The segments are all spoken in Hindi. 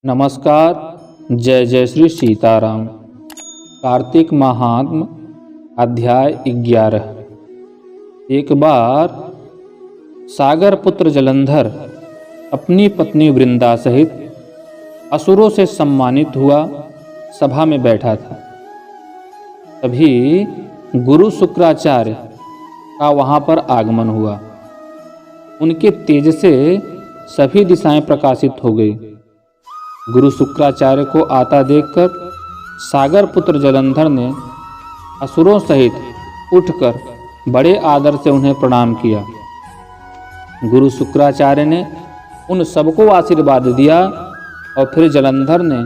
नमस्कार। जय जय श्री सीताराम। कार्तिक महात्म अध्याय 11। एक बार सागर पुत्र जलंधर अपनी पत्नी वृंदा सहित असुरों से सम्मानित हुआ सभा में बैठा था। तभी गुरु शुक्राचार्य का वहाँ पर आगमन हुआ। उनके तेज से सभी दिशाएं प्रकाशित हो गई। गुरु शुक्राचार्य को आता देखकर सागर पुत्र जलंधर ने असुरों सहित उठकर बड़े आदर से उन्हें प्रणाम किया। गुरु शुक्राचार्य ने उन सबको आशीर्वाद दिया और फिर जलंधर ने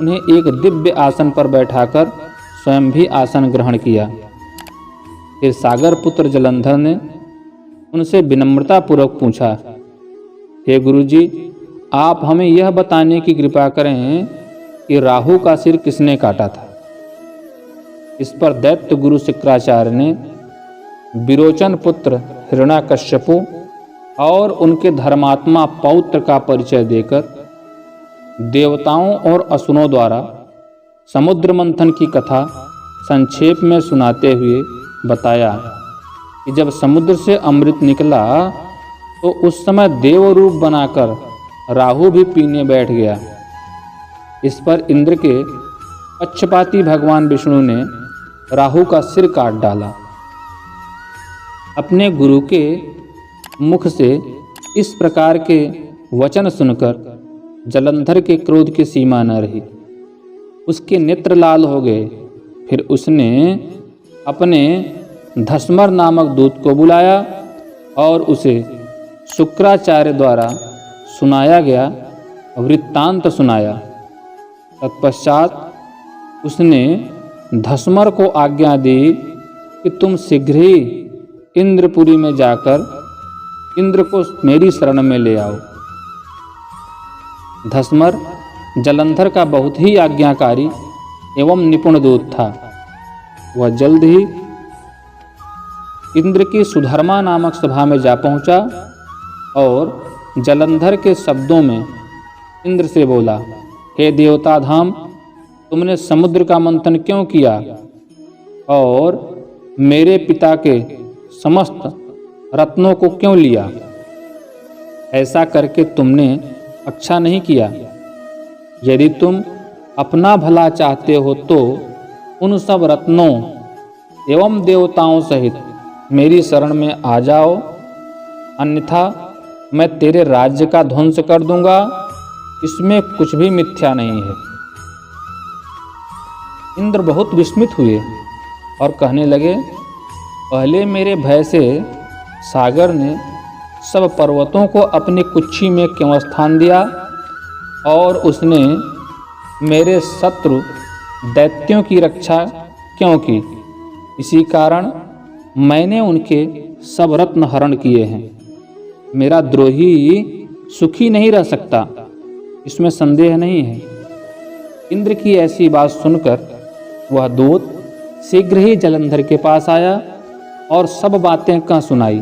उन्हें एक दिव्य आसन पर बैठाकर स्वयं भी आसन ग्रहण किया। फिर सागर पुत्र जलंधर ने उनसे विनम्रतापूर्वक पूछा, हे गुरुजी, आप हमें यह बताने की कृपा करें कि राहु का सिर किसने काटा था। इस पर दैत्य गुरु शुक्राचार्य ने विरोचन पुत्र हिरण्याकश्यपु और उनके धर्मात्मा पौत्र का परिचय देकर देवताओं और असुरों द्वारा समुद्र मंथन की कथा संक्षेप में सुनाते हुए बताया कि जब समुद्र से अमृत निकला तो उस समय देव रूप बनाकर राहु भी पीने बैठ गया। इस पर इंद्र के पक्षपाती भगवान विष्णु ने राहु का सिर काट डाला। अपने गुरु के मुख से इस प्रकार के वचन सुनकर जलंधर के क्रोध की सीमा न रही। उसके नेत्र लाल हो गए। फिर उसने अपने धस्मर नामक दूत को बुलाया और उसे शुक्राचार्य द्वारा सुनाया गया वृत्तांत सुनाया। तत्पश्चात उसने धस्मर को आज्ञा दी कि तुम शीघ्र ही इंद्रपुरी में जाकर इंद्र को मेरी शरण में ले आओ। धस्मर जलंधर का बहुत ही आज्ञाकारी एवं निपुण दूत था। वह जल्द ही इंद्र की सुधर्मा नामक सभा में जा पहुंचा और जलंधर के शब्दों में इंद्र से बोला, हे देवता धाम, तुमने समुद्र का मंथन क्यों किया और मेरे पिता के समस्त रत्नों को क्यों लिया? ऐसा करके तुमने अच्छा नहीं किया। यदि तुम अपना भला चाहते हो तो उन सब रत्नों एवं देवताओं सहित मेरी शरण में आ जाओ, अन्यथा मैं तेरे राज्य का ध्वंस कर दूंगा। इसमें कुछ भी मिथ्या नहीं है। इंद्र बहुत विस्मित हुए और कहने लगे, पहले मेरे भय से सागर ने सब पर्वतों को अपनी कुक्षी में क्यों स्थान दिया और उसने मेरे शत्रु दैत्यों की रक्षा क्यों की? इसी कारण मैंने उनके सब रत्न हरण किए हैं। मेरा द्रोही सुखी नहीं रह सकता, इसमें संदेह नहीं है। इंद्र की ऐसी बात सुनकर वह दूत शीघ्र ही जलंधर के पास आया और सब बातें कह सुनाई।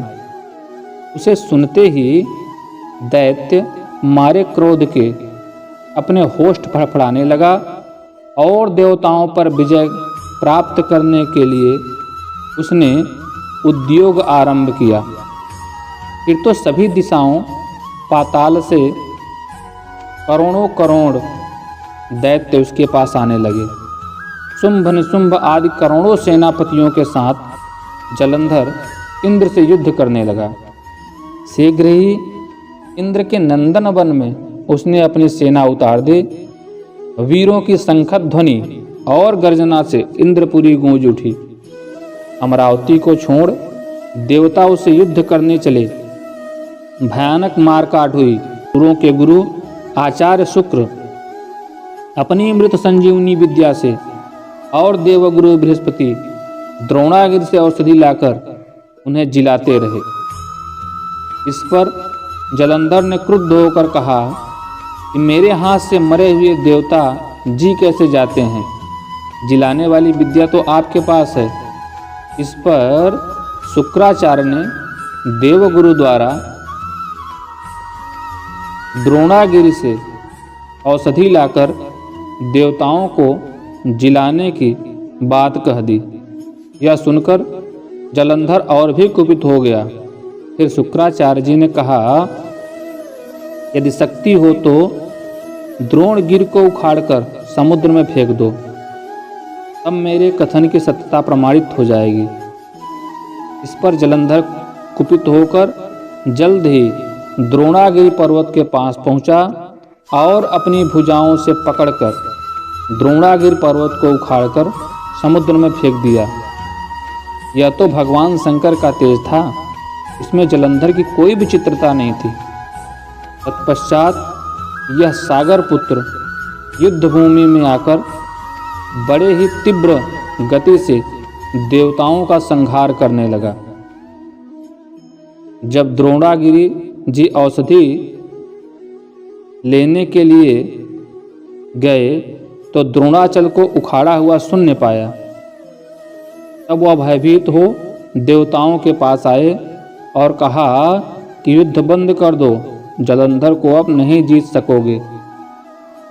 उसे सुनते ही दैत्य मारे क्रोध के अपने होष्ठ फड़फड़ाने लगा और देवताओं पर विजय प्राप्त करने के लिए उसने उद्योग आरंभ किया। फिर तो सभी दिशाओं पाताल से करोड़ों करोड़ दैत्य उसके पास आने लगे। शुंभ निशुंभ आदि करोड़ों सेनापतियों के साथ जलंधर इंद्र से युद्ध करने लगा। शीघ्र ही इंद्र के नंदन वन में उसने अपनी सेना उतार दी। वीरों की शंखद ध्वनि और गर्जना से इंद्रपुरी गूंज उठी। अमरावती को छोड़ देवता उससे युद्ध करने चले। भयानक मारकाट हुई। गुरुओं के गुरु आचार्य शुक्र अपनी मृत संजीवनी विद्या से और देवगुरु बृहस्पति द्रोणागिरि से औषधि लाकर उन्हें जिलाते रहे। इस पर जलंधर ने क्रुद्ध होकर कहा कि मेरे हाथ से मरे हुए देवता जी कैसे जाते हैं? जिलाने वाली विद्या तो आपके पास है। इस पर शुक्राचार्य ने देवगुरु द्वारा द्रोणागिरि से औषधि लाकर देवताओं को जिलाने की बात कह दी। यह सुनकर जलंधर और भी कुपित हो गया। फिर शुक्राचार्य जी ने कहा, यदि शक्ति हो तो द्रोणगिरि को उखाड़कर समुद्र में फेंक दो, तब मेरे कथन की सत्यता प्रमाणित हो जाएगी। इस पर जलंधर कुपित होकर जल्द ही द्रोणागिरि पर्वत के पास पहुंचा और अपनी भुजाओं से पकड़कर द्रोणागिरि पर्वत को उखाड़कर समुद्र में फेंक दिया। यह तो भगवान शंकर का तेज था, इसमें जलंधर की कोई विचित्रता नहीं थी। तत्पश्चात यह सागर पुत्र युद्धभूमि में आकर बड़े ही तीव्र गति से देवताओं का संहार करने लगा। जब द्रोणागिरि जी औषधि लेने के लिए गए तो द्रोणाचल को उखाड़ा हुआ शून्य पाया। तब वह भयभीत हो देवताओं के पास आए और कहा कि युद्ध बंद कर दो, जलंधर को अब नहीं जीत सकोगे।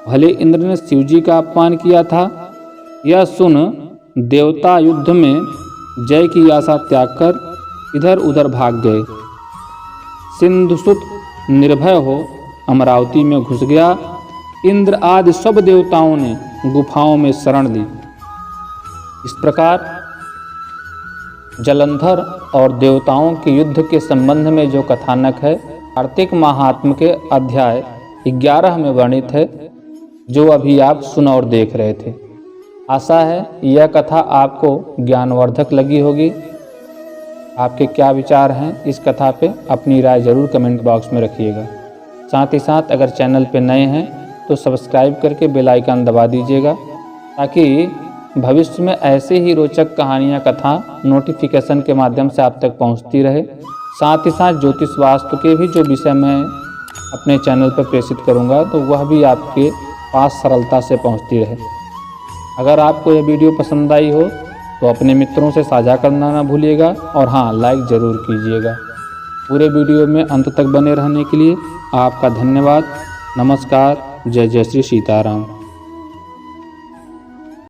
भले इंद्र ने शिवजी का अपमान किया था, यह सुन देवता युद्ध में जय की आशा त्याग कर इधर उधर भाग गए। सिंधुसुत निर्भय हो अमरावती में घुस गया। इंद्र आदि सब देवताओं ने गुफाओं में शरण ली। इस प्रकार जलंधर और देवताओं के युद्ध के संबंध में जो कथानक है कार्तिक महात्म्य के अध्याय 11 में वर्णित है, जो अभी आप सुन और देख रहे थे। आशा है यह कथा आपको ज्ञानवर्धक लगी होगी। आपके क्या विचार हैं इस कथा पे अपनी राय ज़रूर कमेंट बॉक्स में रखिएगा। साथ ही साथ अगर चैनल पे नए हैं तो सब्सक्राइब करके बेल आइकन दबा दीजिएगा, ताकि भविष्य में ऐसे ही रोचक कहानियाँ कथा नोटिफिकेशन के माध्यम से आप तक पहुँचती रहे। साथ ही साथ ज्योतिष वास्तु के भी जो विषय मैं अपने चैनल पर प्रेषित करूँगा तो वह भी आपके पास सरलता से पहुँचती रहे। अगर आपको यह वीडियो पसंद आई हो तो अपने मित्रों से साझा करना ना भूलिएगा और हाँ, लाइक ज़रूर कीजिएगा। पूरे वीडियो में अंत तक बने रहने के लिए आपका धन्यवाद। नमस्कार। जय जय श्री सीताराम।